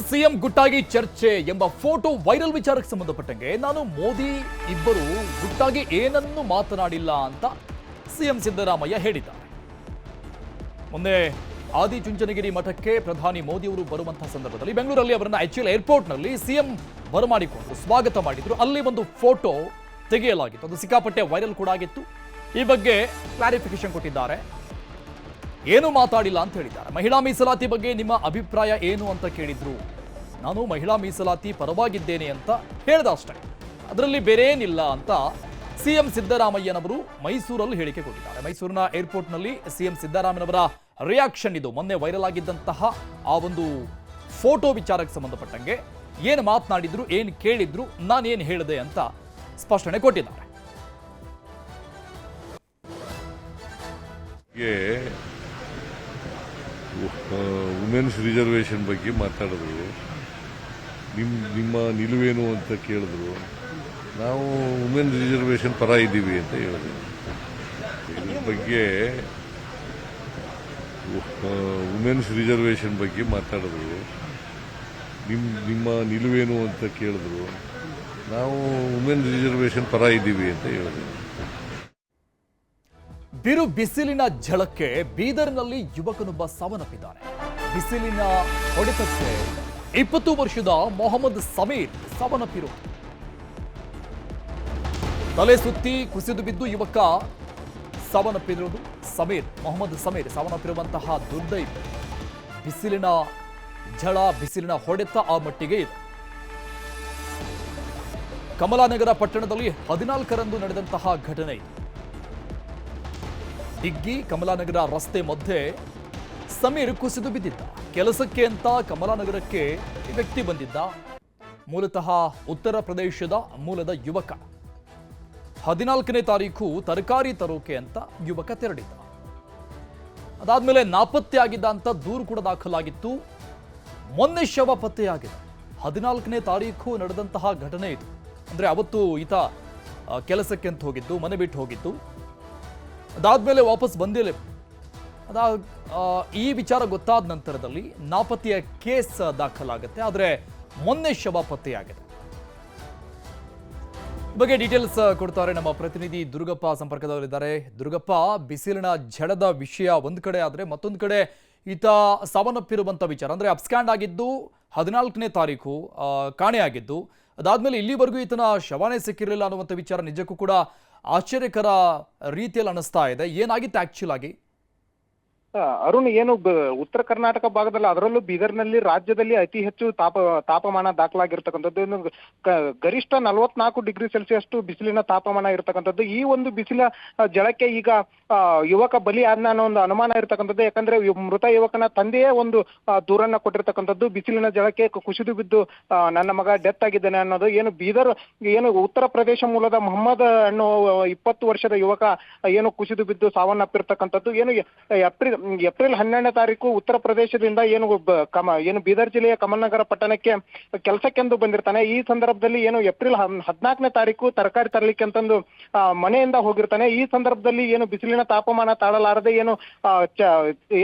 CM ಗುಟ್ಟಾಗಿ ಚರ್ಚೆ ಎಂಬ ಫೋಟೋ ವೈರಲ್ ವಿಚಾರಕ್ಕೆ ಸಂಬಂಧಪಟ್ಟಂಗೆ ನಾನು ಮೋದಿ ಇಬ್ಬರು ಗುಟ್ಟಾಗಿ ಏನನ್ನೂ ಮಾತನಾಡಿಲ್ಲ ಅಂತ ಸಿಎಂ ಸಿದ್ದರಾಮಯ್ಯ ಹೇಳಿದ್ದಾರೆ. ಮೊನ್ನೆ ಆದಿಚುಂಚನಗಿರಿ ಮಠಕ್ಕೆ ಪ್ರಧಾನಿ ಮೋದಿ ಅವರು ಬರುವಂತಹ ಸಂದರ್ಭದಲ್ಲಿ ಬೆಂಗಳೂರಲ್ಲಿ ಅವರನ್ನ HL ಏರ್ಪೋರ್ಟ್ನಲ್ಲಿ ಸಿಎಂ ಬರಮಾಡಿಕೊಂಡು ಸ್ವಾಗತ ಮಾಡಿದ್ರು. ಅಲ್ಲಿ ಒಂದು ಫೋಟೋ ತೆಗೆಯಲಾಗಿತ್ತು, ಅದು ಸಿಕ್ಕಾಪಟ್ಟೆ ವೈರಲ್ ಕೂಡ ಆಗಿತ್ತು. ಈ ಬಗ್ಗೆ ಕ್ಲಾರಿಫಿಕೇಶನ್ ಕೊಟ್ಟಿದ್ದಾರೆ, ಏನು ಮಾತಾಡಿಲ್ಲ ಅಂತ ಹೇಳಿದ್ದಾರೆ. ಮಹಿಳಾ ಮೀಸಲಾತಿ ಬಗ್ಗೆ ನಿಮ್ಮ ಅಭಿಪ್ರಾಯ ಏನು ಅಂತ ಕೇಳಿದ್ರು. ನಾನು ಮಹಿಳಾ ಮೀಸಲಾತಿ ಪರವಾಗಿದ್ದೇನೆ ಅಂತ ಹೇಳ್ದ ಅಷ್ಟೇ, ಅದರಲ್ಲಿ ಬೇರೆ ಏನಿಲ್ಲ ಅಂತ ಸಿಎಂ ಸಿದ್ದರಾಮಯ್ಯನವರು ಮೈಸೂರಲ್ಲಿ ಹೇಳಿಕೆ ಕೊಟ್ಟಿದ್ದಾರೆ. ಮೈಸೂರಿನ ಏರ್ಪೋರ್ಟ್ನಲ್ಲಿ ಸಿಎಂ ಸಿದ್ದರಾಮಯ್ಯನವರ ರಿಯಾಕ್ಷನ್ ಇದು. ಮೊನ್ನೆ ವೈರಲ್ ಆಗಿದ್ದಂತಹ ಆ ಒಂದು ಫೋಟೋ ವಿಚಾರಕ್ಕೆ ಸಂಬಂಧಪಟ್ಟಂಗೆ ಏನು ಮಾತನಾಡಿದ್ರು, ಏನು ಕೇಳಿದ್ರು, ನಾನೇನು ಹೇಳಿದೆ ಅಂತ ಸ್ಪಷ್ಟನೆ ಕೊಟ್ಟಿದ್ದಾರೆ. ವುಮೆನ್ಸ್ ರಿಸರ್ವೇಷನ್ ಬಗ್ಗೆ ಮಾತಾಡಿದ್ರು. ನಿಮ್ಮ ನಿಲುವೇನು ಅಂತ ಕೇಳಿದ್ರು. ನಾವು ವುಮೆನ್ಸ್ ರಿಸರ್ವೇಷನ್ ಪರ ಇದ್ದೀವಿ ಅಂತ ಹೇಳಿದ್ರು. ಇದ್ರ ಬಗ್ಗೆ ವುಮೆನ್ಸ್ ರಿಸರ್ವೇಷನ್ ಬಗ್ಗೆ ಮಾತಾಡಿದ್ರು. ನಿಮ್ಮ ನಿಲುವೇನು ಅಂತ ಕೇಳಿದ್ರು. ನಾವು ವುಮೆನ್ಸ್ ರಿಸರ್ವೇಷನ್ ಪರ ಇದ್ದೀವಿ ಅಂತ ಹೇಳಿದ್ರು. ಬಿರು ಬಿಸಿಲಿನ ಝಳಕ್ಕೆ ಬೀದರ್ನಲ್ಲಿ ಯುವಕನೊಬ್ಬ ಸಾವನ್ನಪ್ಪಿದ್ದಾನೆ. ಬಿಸಿಲಿನ ಹೊಡೆತಕ್ಕೆ 20 ವರ್ಷದ ಮೊಹಮ್ಮದ್ ಸಮೀರ್ ಸಾವನ್ನಪ್ಪಿರುವುದು. ತಲೆ ಸುತ್ತಿ ಕುಸಿದು ಬಿದ್ದು ಯುವಕ ಸಾವನ್ನಪ್ಪಿರುವುದು. ಮೊಹಮ್ಮದ್ ಸಮೀರ್ ಸಾವನ್ನಪ್ಪಿರುವಂತಹ ದುರ್ದೈವ. ಬಿಸಿಲಿನ ಝಳ, ಬಿಸಿಲಿನ ಹೊಡೆತ ಆ ಮಟ್ಟಿಗೆ ಇದೆ. ಕಮಲಾನಗರ ಪಟ್ಟಣದಲ್ಲಿ 14ರಂದು ನಡೆದಂತಹ ಘಟನೆ ಇದು. ದಿಗ್ಗಿ ಕಮಲಾನಗರ ರಸ್ತೆ ಮಧ್ಯೆ ಸಮೀರ್ ಕುಸಿದು ಬಿದ್ದಿದ್ದ. ಕೆಲಸಕ್ಕೆ ಅಂತ ಕಮಲಾನಗರಕ್ಕೆ ಈ ವ್ಯಕ್ತಿ ಬಂದಿದ್ದ. ಮೂಲತಃ ಉತ್ತರ ಪ್ರದೇಶದ ಮೂಲದ ಯುವಕ. 14ನೇ ತಾರೀಕು ತರಕಾರಿ ತರೋಕೆ ಅಂತ ಯುವಕ ತೆರಳಿದ್ದ. ಅದಾದ್ಮೇಲೆ ನಾಪತ್ತೆ ಆಗಿದ್ದ ಅಂತ ದೂರು ಕೂಡ ದಾಖಲಾಗಿತ್ತು. ಮೊನ್ನೆ ಶವ ಪತ್ತೆಯಾಗಿದೆ. 14ನೇ ತಾರೀಕು ನಡೆದಂತಹ ಘಟನೆ ಇದು. ಅಂದ್ರೆ ಅವತ್ತು ಈತ ಕೆಲಸಕ್ಕೆ ಅಂತ ಹೋಗಿದ್ದು, ಮನೆ ಬಿಟ್ಟು ಹೋಗಿದ್ದು. ಅದಾದ್ಮೇಲೆ ವಾಪಸ್ ಬಂದಿಲ್ಲ. ಈ ವಿಚಾರ ಗೊತ್ತಾದ ನಂತರದಲ್ಲಿ ನಾಪತ್ತೆಯ ಕೇಸ್ ದಾಖಲಾಗುತ್ತೆ. ಆದರೆ ಮೊನ್ನೆ ಶವ ಪತ್ತೆಯಾಗಿದೆ. ಬಗ್ಗೆ ಡೀಟೇಲ್ಸ್ ಕೊಡ್ತಾರೆ ನಮ್ಮ ಪ್ರತಿನಿಧಿ ದುರ್ಗಪ್ಪ ಸಂಪರ್ಕದವರಿದ್ದಾರೆ. ದುರ್ಗಪ್ಪ, ಬಿಸಿಲಿನ ಝಳದ ವಿಷಯ ಒಂದ್ ಕಡೆ ಆದ್ರೆ ಮತ್ತೊಂದು ಕಡೆ ಈತ ಸಾವನ್ನಪ್ಪಿರುವಂತ ವಿಚಾರ, ಅಂದ್ರೆ ಅಬ್ಸ್ಕ್ಯಾಂಡ್ ಆಗಿದ್ದು 14ನೇ ತಾರೀಕು ಕಾಣೆಯಾಗಿದ್ದು. ಅದಾದ್ಮೇಲೆ ಇಲ್ಲಿವರೆಗೂ ಈತನ ಶವನೇ ಸಿಕ್ಕಿರಲಿಲ್ಲ ಅನ್ನುವಂಥ ವಿಚಾರ ನಿಜಕ್ಕೂ ಕೂಡ ಆಶ್ಚರ್ಯಕರ ರೀತಿಯಲ್ಲಿ ಅನಿಸ್ತಾ ಇದೆ. ಏನಾಗಿತ್ತು ಆಕ್ಚುಲ್ ಆಗಿ? ಅರುಣ್, ಏನು ಉತ್ತರ ಕರ್ನಾಟಕ ಭಾಗದಲ್ಲಿ, ಅದರಲ್ಲೂ ಬೀದರ್ನಲ್ಲಿ ರಾಜ್ಯದಲ್ಲಿ ಅತಿ ಹೆಚ್ಚು ತಾಪಮಾನ ದಾಖಲಾಗಿರ್ತಕ್ಕಂಥದ್ದು. ಗರಿಷ್ಠ 44 ಡಿಗ್ರಿ ಸೆಲ್ಸಿಯಸ್ ಬಿಸಿಲಿನ ತಾಪಮಾನ ಇರತಕ್ಕಂಥದ್ದು. ಈ ಒಂದು ಬಿಸಿಲ ಜಳಕ್ಕೆ ಈಗ ಯುವಕ ಬಲಿ ಆದ್ನ ಅನ್ನೋ ಒಂದು ಅನುಮಾನ ಇರತಕ್ಕಂಥದ್ದು. ಯಾಕಂದ್ರೆ ಮೃತ ಯುವಕನ ತಂದೆಯೇ ಒಂದು ದೂರನ್ನ ಕೊಟ್ಟಿರ್ತಕ್ಕಂಥದ್ದು. ಬಿಸಿಲಿನ ಜಳಕ್ಕೆ ಕುಸಿದು ಬಿದ್ದು ನನ್ನ ಮಗ ಡೆತ್ ಆಗಿದ್ದಾನೆ ಅನ್ನೋದು. ಏನು ಉತ್ತರ ಪ್ರದೇಶ ಮೂಲದ ಮೊಹಮ್ಮದ್ ಅನ್ನೋ 20 ವರ್ಷದ ಯುವಕ ಏನು ಕುಸಿದು ಬಿದ್ದು ಸಾವನ್ನಪ್ಪಿರ್ತಕ್ಕಂಥದ್ದು. ಏಪ್ರಿಲ್ 12ನೇ ತಾರೀಕು ಉತ್ತರ ಪ್ರದೇಶದಿಂದ ಏನು ಬೀದರ್ ಜಿಲ್ಲೆಯ ಕಮಲ್ನಗರ ಪಟ್ಟಣಕ್ಕೆ ಕೆಲಸಕ್ಕೆಂದು ಬಂದಿರ್ತಾನೆ. ಈ ಸಂದರ್ಭದಲ್ಲಿ ಏನು ಏಪ್ರಿಲ್ 14ನೇ ತಾರೀಕು ತರಕಾರಿ ತರಲಿಕ್ಕೆ ಅಂತಂದು ಮನೆಯಿಂದ ಹೋಗಿರ್ತಾನೆ. ಈ ಸಂದರ್ಭದಲ್ಲಿ ಏನು ಬಿಸಿಲಿನ ತಾಪಮಾನ ತಾಳಲಾರದೆ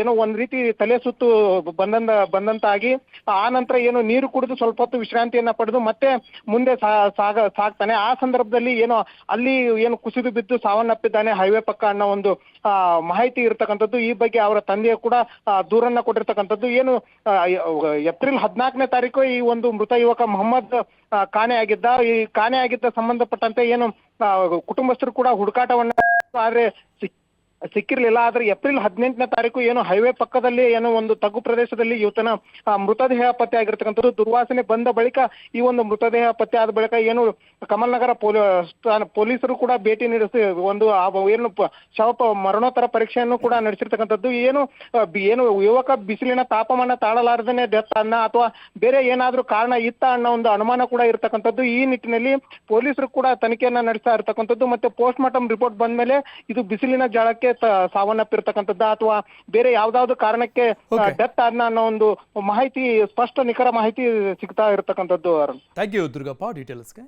ಏನು ಒಂದ್ ರೀತಿ ತಲೆ ಸುತ್ತು ಬಂದಂತಾಗಿ ಆ ನಂತರ ಏನು ನೀರು ಕುಡಿದು ಸ್ವಲ್ಪ ಹೊತ್ತು ವಿಶ್ರಾಂತಿಯನ್ನ ಪಡೆದು ಮತ್ತೆ ಮುಂದೆ ಸಾಗ್ತಾನೆ. ಆ ಸಂದರ್ಭದಲ್ಲಿ ಏನು ಅಲ್ಲಿ ಏನು ಕುಸಿದು ಬಿದ್ದು ಸಾವನ್ನಪ್ಪಿದ್ದಾನೆ ಹೈವೇ ಪಕ್ಕ ಅನ್ನೋ ಒಂದು ಮಾಹಿತಿ ಇರತಕ್ಕಂಥದ್ದು. ಈ ಬಗ್ಗೆ ಅವರ ತಂದೆಯ ಕೂಡ ದೂರನ್ನ ಕೊಟ್ಟಿರ್ತಕ್ಕಂಥದ್ದು. ಏನು ಏಪ್ರಿಲ್ 14ನೇ ತಾರೀಕು ಈ ಒಂದು ಮೃತ ಯುವಕ ಮೊಹಮ್ಮದ್ ಕಾಣೆಯಾಗಿದ್ದ. ಈ ಕಾಣೆಯಾಗಿದ್ದ ಸಂಬಂಧಪಟ್ಟಂತೆ ಏನು ಕುಟುಂಬಸ್ಥರು ಕೂಡ ಹುಡುಕಾಟವನ್ನ, ಆದ್ರೆ ಸಿಕ್ಕಿರ್ಲಿಲ್ಲ. ಆದ್ರೆ ಏಪ್ರಿಲ್ 18ನೇ ತಾರೀಕು ಏನು ಹೈವೇ ಪಕ್ಕದಲ್ಲಿ ಏನು ಒಂದು ತಗ್ಗು ಪ್ರದೇಶದಲ್ಲಿ ಇವತನ ಮೃತದೇಹ ಪತ್ತೆ ಆಗಿರ್ತಕ್ಕಂಥದ್ದು. ದುರ್ವಾಸನೆ ಬಂದ ಬಳಿಕ ಈ ಒಂದು ಮೃತದೇಹ ಪತ್ತೆ ಆದ ಬಳಿಕ ಏನು ಕಮಲ್ನಗರ ಪೊಲೀಸರು ಕೂಡ ಭೇಟಿ ನೀಡಿಸಿ ಒಂದು ಏನು ಶವ ಮರಣೋತ್ತರ ಪರೀಕ್ಷೆಯನ್ನು ಕೂಡ ನಡೆಸಿರ್ತಕ್ಕಂಥದ್ದು. ಏನು ಯುವಕ ಬಿಸಿಲಿನ ತಾಪಮಾನ ತಾಳಲಾರದೇನೆ ಡೆತ್ ಅನ್ನ ಅಥವಾ ಬೇರೆ ಏನಾದ್ರೂ ಕಾರಣ ಇತ್ತ ಅನ್ನೋ ಒಂದು ಅನುಮಾನ ಕೂಡ ಇರ್ತಕ್ಕಂಥದ್ದು. ಈ ನಿಟ್ಟಿನಲ್ಲಿ ಪೊಲೀಸರು ಕೂಡ ತನಿಖೆಯನ್ನ ನಡೆಸ್ತಾ ಇರ್ತಕ್ಕಂಥದ್ದು. ಮತ್ತೆ ಪೋಸ್ಟ್ ಮಾರ್ಟಮ್ ರಿಪೋರ್ಟ್ ಬಂದ್ಮೇಲೆ ಇದು ಬಿಸಿಲಿನ ಜಳಕ್ಕೆ ಸಾವನ್ನಪ್ಪಿರ್ತಕ್ಕಂಥದ್ದು ಅಥವಾ ಬೇರೆ ಯಾವ್ದಾದ್ರು ಕಾರಣಕ್ಕೆ ಡೆತ್ ಆದ್ನ ಅನ್ನೋ ಒಂದು ಮಾಹಿತಿ, ಸ್ಪಷ್ಟ ನಿಖರ ಮಾಹಿತಿ ಸಿಗ್ತಾ ಇರತಕ್ಕಂಥದ್ದು. Thank you Durgappa ಡೀಟೇಲ್ಸ್ಗೆ.